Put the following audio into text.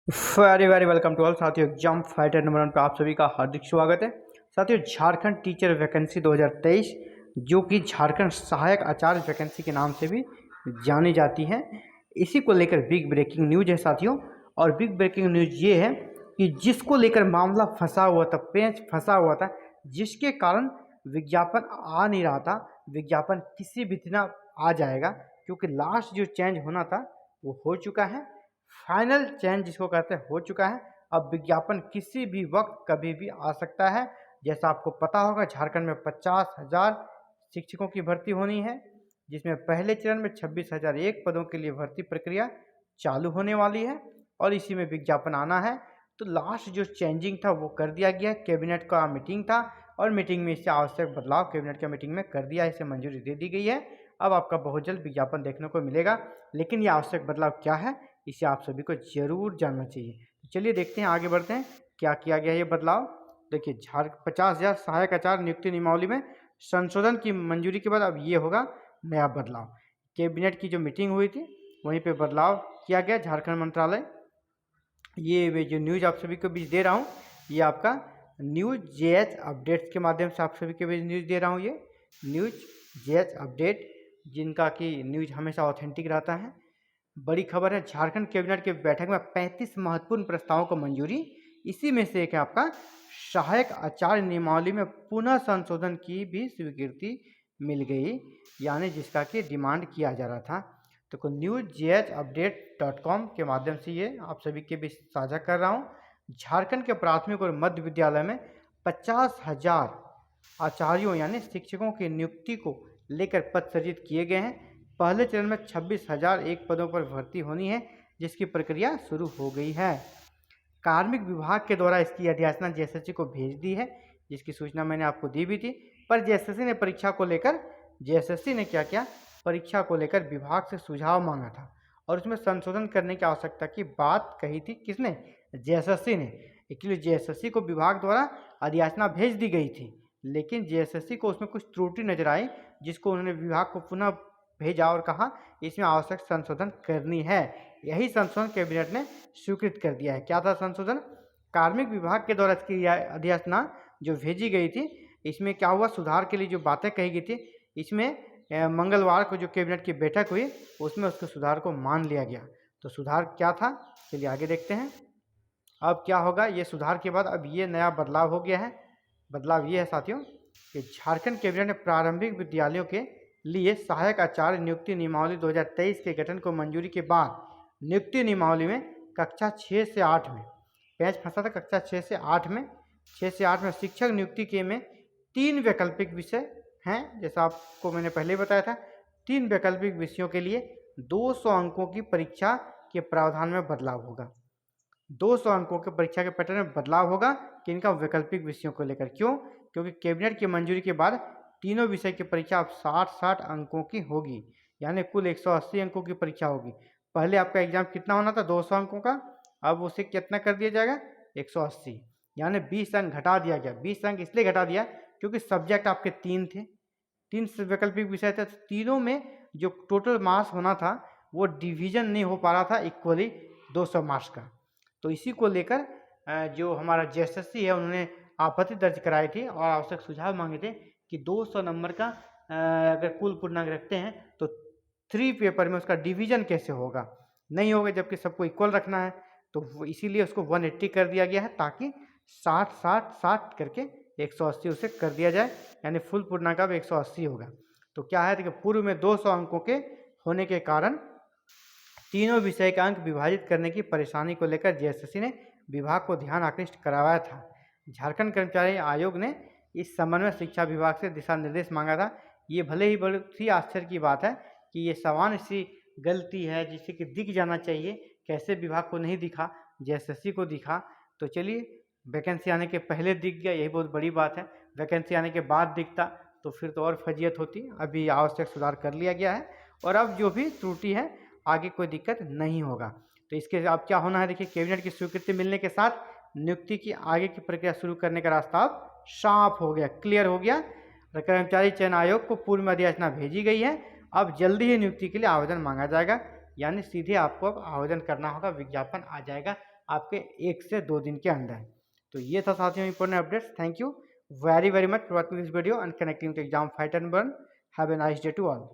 Very very welcome to all साथियों। Exam fighter number 1 पे आप सभी का हार्दिक स्वागत है। साथियों, झारखंड टीचर वैकेंसी 2023 जो कि झारखंड सहायक आचार्य वैकेंसी के नाम से भी जानी जाती है, इसी को लेकर बिग ब्रेकिंग न्यूज है साथियों। और बिग ब्रेकिंग न्यूज ये है कि जिसको लेकर मामला फंसा हुआ था, पेंच फंसा हुआ था, जिसके कारण विज्ञापन आ नहीं रहा था, विज्ञापन किसी भी दिन आ जाएगा, क्योंकि लास्ट जो चेंज होना था वो हो चुका है। फाइनल चेंज जिसको कहते हैं हो चुका है। अब विज्ञापन किसी भी वक्त कभी भी आ सकता है। जैसा आपको पता होगा, झारखंड में 50,000 शिक्षकों की भर्ती होनी है, जिसमें पहले चरण में 26,001 पदों के लिए भर्ती प्रक्रिया चालू होने वाली है और इसी में विज्ञापन आना है। तो लास्ट जो चेंजिंग था वो कर दिया गया। कैबिनेट का मीटिंग था और मीटिंग में इससे आवश्यक बदलाव कैबिनेट का मीटिंग में कर दिया, इसे मंजूरी दे दी गई है। अब आपका बहुत जल्द विज्ञापन देखने को मिलेगा, लेकिन ये आवश्यक बदलाव क्या है इसे आप सभी को जरूर जानना चाहिए। तो चलिए देखते हैं, आगे बढ़ते हैं क्या किया गया ये बदलाव। देखिए, 50,000 सहायक आचार्य नियुक्ति नियमावली में संशोधन की मंजूरी के बाद अब ये होगा नया बदलाव। कैबिनेट की जो मीटिंग हुई थी वहीं पे बदलाव किया गया। झारखंड मंत्रालय, ये जो न्यूज आप सभी को बीच दे रहा हूँ, ये आपका न्यूज जेएच अपडेट्स के माध्यम से आप सभी के बीच न्यूज दे रहा हूँ। ये न्यूज जेएच अपडेट, जिनका कि न्यूज हमेशा ऑथेंटिक रहता है। बड़ी खबर है, झारखंड कैबिनेट की बैठक में 35 महत्वपूर्ण प्रस्तावों को मंजूरी। इसी में से एक है आपका सहायक आचार्य नियमावली में पुनः संशोधन की भी स्वीकृति मिल गई, यानी जिसका कि डिमांड किया जा रहा था। तो newsjhupdate.com के माध्यम से ये आप सभी के बीच साझा कर रहा हूँ। झारखंड के प्राथमिक और मध्य विद्यालय में 50,000 आचार्यों यानी शिक्षकों की नियुक्ति को लेकर पद सृजित किए गए हैं। पहले चरण में 26,001 पदों पर भर्ती होनी है, जिसकी प्रक्रिया शुरू हो गई है। कार्मिक विभाग के द्वारा इसकी अधिसूचना जेएसएससी को भेज दी है, जिसकी सूचना मैंने आपको दी भी थी। पर जेएसएससी ने क्या किया, परीक्षा को लेकर विभाग से सुझाव मांगा था और उसमें संशोधन करने की आवश्यकता की बात कही थी। किसने? जेएसएससी ने। इसलिए जेएसएससी को विभाग द्वारा अधिसूचना भेज दी गई थी, लेकिन जेएसएससी को उसमें कुछ त्रुटि नजर आई, जिसको उन्होंने विभाग को पुनः भेजा और कहा इसमें आवश्यक संशोधन करनी है। यही संशोधन कैबिनेट ने स्वीकृत कर दिया है। क्या था संशोधन? कार्मिक विभाग के द्वारा इसकी अधिसूचना जो भेजी गई थी, इसमें क्या हुआ, सुधार के लिए जो बातें कही गई थी, इसमें मंगलवार को जो कैबिनेट की बैठक हुई उसमें उसके सुधार को मान लिया गया। तो सुधार क्या था, चलिए आगे देखते हैं। अब क्या होगा, ये सुधार के बाद अब ये नया बदलाव हो गया है। बदलाव ये है साथियों कि झारखंड कैबिनेट ने प्रारंभिक विद्यालयों के लिए सहायक आचार्य नियुक्ति नियमावली 2023 के गठन को मंजूरी के बाद नियुक्ति नियमावली में कक्षा 6 से 8 में पेंच फंसा था। कक्षा 6 से 8 में शिक्षक नियुक्ति के में 3 वैकल्पिक विषय हैं, जैसा आपको मैंने पहले बताया था। 3 वैकल्पिक विषयों के लिए 200 अंकों की परीक्षा के प्रावधान में बदलाव होगा। 200 अंकों के परीक्षा के पैटर्न में बदलाव होगा कि इनका वैकल्पिक विषयों को लेकर। क्यों? क्योंकि कैबिनेट की मंजूरी के बाद तीनों विषय की परीक्षा अब 60-60 अंकों की होगी, यानी कुल 180 अंकों की परीक्षा होगी। पहले आपका एग्जाम कितना होना था? 200 अंकों का, अब उसे कितना कर दिया जाएगा? 180, यानी 20 अंक घटा दिया गया। 20 अंक इसलिए घटा दिया क्योंकि सब्जेक्ट आपके 3 थे, 3 वैकल्पिक विषय थे, तीनों में जो टोटल मार्क्स होना था वो डिवीजन नहीं हो पा रहा था इक्वली 200 मार्क्स का। तो इसी को लेकर जो हमारा जेएसएससी है उन्होंने आपत्ति दर्ज कराई थी और आवश्यक सुझाव मांगे थे कि 200 नंबर का अगर कुल पूर्णांक रखते हैं तो 3 पेपर में उसका डिवीजन कैसे होगा, नहीं होगा, जबकि सबको इक्वल रखना है। तो इसीलिए उसको 180 कर दिया गया है, ताकि 60-60-60 करके 180 उसे कर दिया जाए, यानी फुल पूर्णांक अब 180 होगा। तो क्या है कि पूर्व में 200 अंकों के होने के कारण तीनों विषय का अंक विभाजित करने की परेशानी को लेकर जेएसएससी ने विभाग को ध्यान आकृष्ट करवाया था। झारखंड कर्मचारी आयोग ने इस संबंध में शिक्षा विभाग से दिशा निर्देश मांगा था। ये भले ही बहुत ही आश्चर्य की बात है कि ये सामान्य सी गलती है जिससे कि दिख जाना चाहिए, कैसे विभाग को नहीं दिखा, जेएसएससी को दिखा। तो चलिए, वैकेंसी आने के पहले दिख गया, यही बहुत बड़ी बात है। वैकेंसी आने के बाद दिखता तो फिर तो और फजीयत होती। अभी आवश्यक सुधार कर लिया गया है और अब जो भी त्रुटि है आगे कोई दिक्कत नहीं होगा। तो इसके अब क्या होना है, देखिए, कैबिनेट की स्वीकृति मिलने के साथ नियुक्ति की आगे की प्रक्रिया शुरू करने का रास्ता अब साफ हो गया, क्लियर हो गया। कर्मचारी चयन आयोग को पूर्व में अधिसूचना भेजी गई है। अब जल्दी ही नियुक्ति के लिए आवेदन मांगा जाएगा, यानी सीधे आपको अब आवेदन करना होगा, विज्ञापन आ जाएगा आपके 1 से 2 दिन के अंदर। तो ये था साथियों important updates. Thank you very very much for watching this video and connecting to exam fighter number 1। Have a nice day to all.